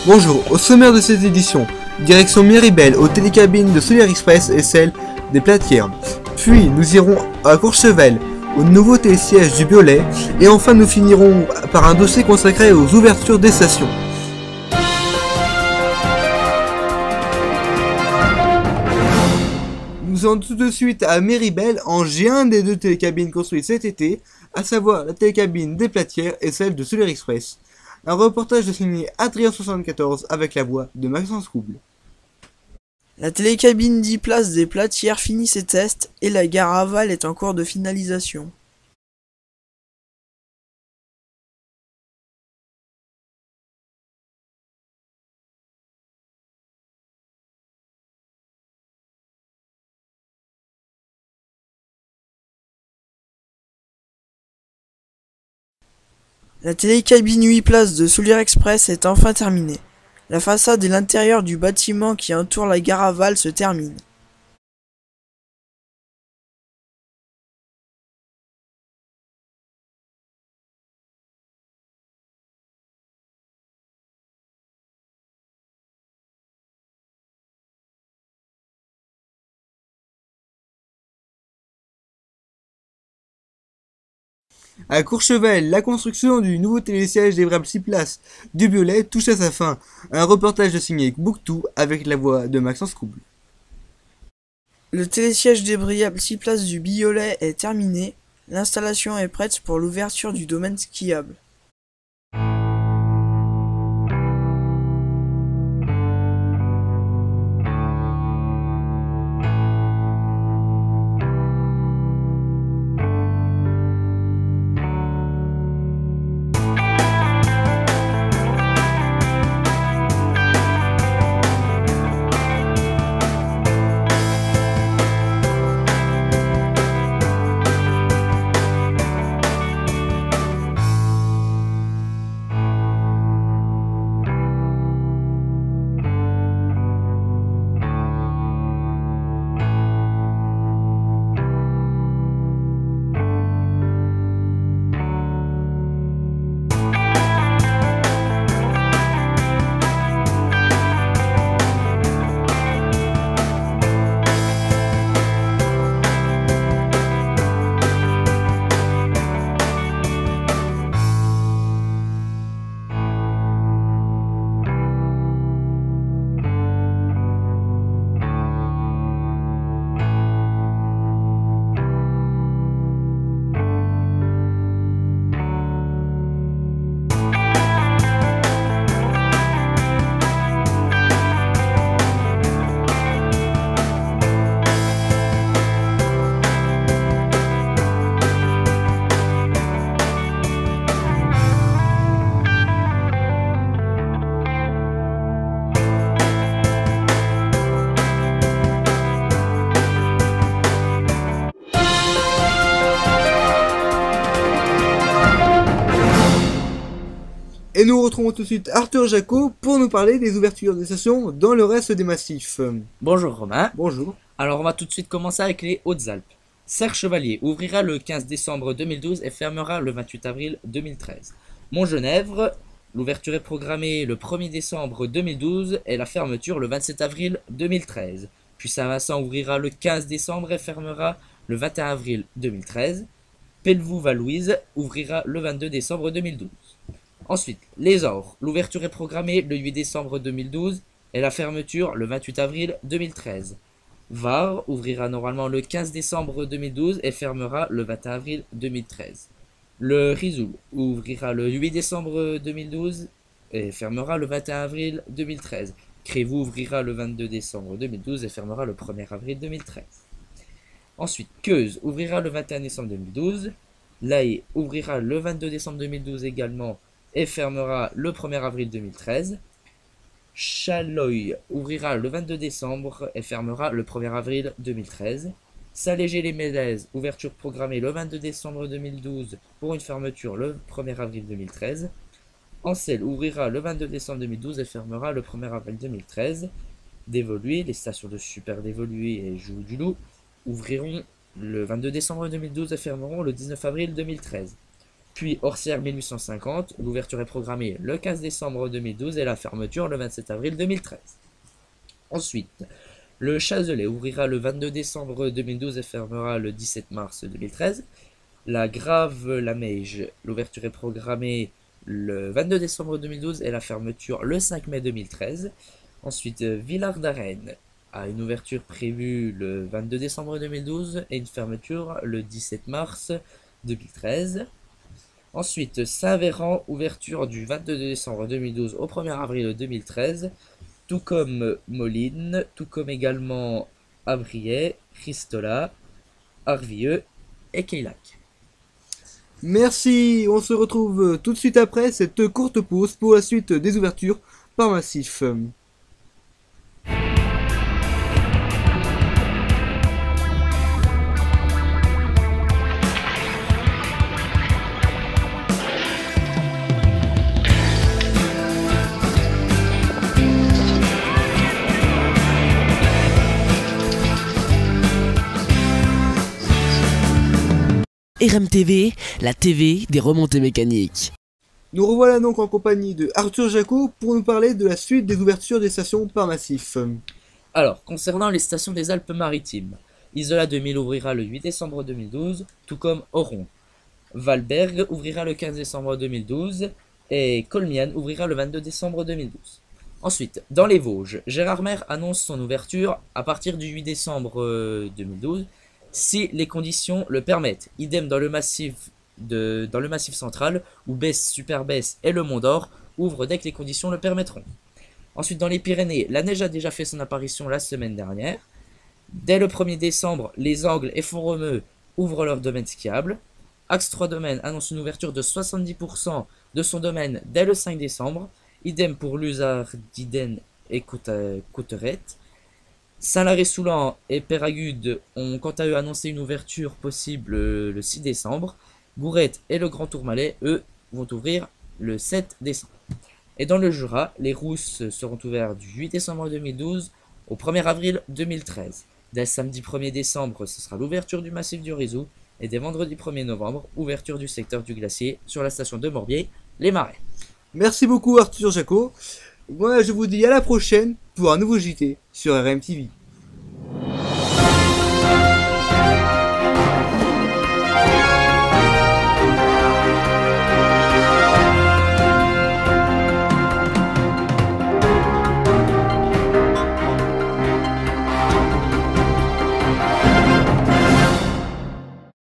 Bonjour, au sommaire de cette édition, direction Miribel aux télécabines de Solaire Express et celle des Platières. Puis nous irons à Courchevel, au nouveau télésiège du Biolay, et enfin nous finirons par un dossier consacré aux ouvertures des stations. Nous allons tout de suite à Miribel en G1 des deux télécabines construites cet été, à savoir la télécabine des Platières et celle de Solaire Express. Un reportage de signé Adrien74 avec la voix de Maxence Couble. La télécabine 10 places des Platières finit ses tests et la gare aval est en cours de finalisation. La télécabine 8 places de Solaire Express est enfin terminée. La façade et l'intérieur du bâtiment qui entoure la gare aval se terminent. À Courchevel, la construction du nouveau télésiège des Vrables 6 places du Biolay touche à sa fin. Un reportage de signé Booktou avec la voix de Maxence Couble. Le télésiège débrayable 6 places du Biolay est terminé. L'installation est prête pour l'ouverture du domaine skiable. Et nous retrouvons tout de suite Arthur Jacot pour nous parler des ouvertures des stations dans le reste des massifs. Bonjour Romain. Bonjour. Alors on va tout de suite commencer avec les Hautes-Alpes. Serre-Chevalier ouvrira le 15 décembre 2012 et fermera le 28 avril 2013. Montgenèvre, l'ouverture est programmée le 1er décembre 2012 et la fermeture le 27 avril 2013. Puis Saint-Vincent ouvrira le 15 décembre et fermera le 21 avril 2013. Pelvoux-Valouise ouvrira le 22 décembre 2012. Ensuite, les Ors, l'ouverture est programmée le 8 décembre 2012 et la fermeture le 28 avril 2013. Var ouvrira normalement le 15 décembre 2012 et fermera le 21 avril 2013. Le Risoul ouvrira le 8 décembre 2012 et fermera le 21 avril 2013. Crévoux ouvrira le 22 décembre 2012 et fermera le 1er avril 2013. Ensuite, Queuse ouvrira le 21 décembre 2012. L'Aille ouvrira le 22 décembre 2012 également et fermera le 1er avril 2013. Chaloy ouvrira le 22 décembre et fermera le 1er avril 2013. Saint-Léger-les-Mélèzes, ouverture programmée le 22 décembre 2012 pour une fermeture le 1er avril 2013. Ansel ouvrira le 22 décembre 2012 et fermera le 1er avril 2013. D'Évolué, les stations de Super d'Évolué et Joux du Loup ouvriront le 22 décembre 2012 et fermeront le 19 avril 2013. Puis Orsières 1850, l'ouverture est programmée le 15 décembre 2012 et la fermeture le 27 avril 2013. Ensuite, le Chazelet ouvrira le 22 décembre 2012 et fermera le 17 mars 2013. La Grave-la-Meige, l'ouverture est programmée le 22 décembre 2012 et la fermeture le 5 mai 2013. Ensuite, Villard d'Arène a une ouverture prévue le 22 décembre 2012 et une fermeture le 17 mars 2013. Ensuite, Saint-Véran, ouverture du 22 décembre 2012 au 1er avril 2013, tout comme Moline, tout comme également Abriet, Christola, Arvieux et Queilac. Merci, on se retrouve tout de suite après cette courte pause pour la suite des ouvertures par massif. RMTV, la TV des remontées mécaniques. Nous revoilà donc en compagnie de Arthur Jacot pour nous parler de la suite des ouvertures des stations par massif. Alors, concernant les stations des Alpes-Maritimes, Isola 2000 ouvrira le 8 décembre 2012, tout comme Oron. Valberg ouvrira le 15 décembre 2012 et Colmian ouvrira le 22 décembre 2012. Ensuite, dans les Vosges, Gérardmer annonce son ouverture à partir du 8 décembre 2012 si les conditions le permettent. Idem dans le massif central où Besse, Super-Besse et le Mont d'Or ouvrent dès que les conditions le permettront. Ensuite, dans les Pyrénées, la neige a déjà fait son apparition la semaine dernière. Dès le 1er décembre, les Angles et Font-Romeu ouvrent leur domaine skiable. Axe 3 Domaines annonce une ouverture de 70% de son domaine dès le 5 décembre. Idem pour Luzard, Diden et Couteret. Saint-Lary-Soulan et Péragude ont quant à eux annoncé une ouverture possible le 6 décembre. Gourette et le Grand Tourmalet, eux, vont ouvrir le 7 décembre. Et dans le Jura, les Rousses seront ouverts du 8 décembre 2012 au 1er avril 2013. Dès samedi 1er décembre, ce sera l'ouverture du massif du Rizou. Et dès vendredi 1er novembre, ouverture du secteur du Glacier sur la station de Morbier, les Marais. Merci beaucoup Arthur Jacot. Moi je vous dis à la prochaine pour un nouveau JT sur RMTV.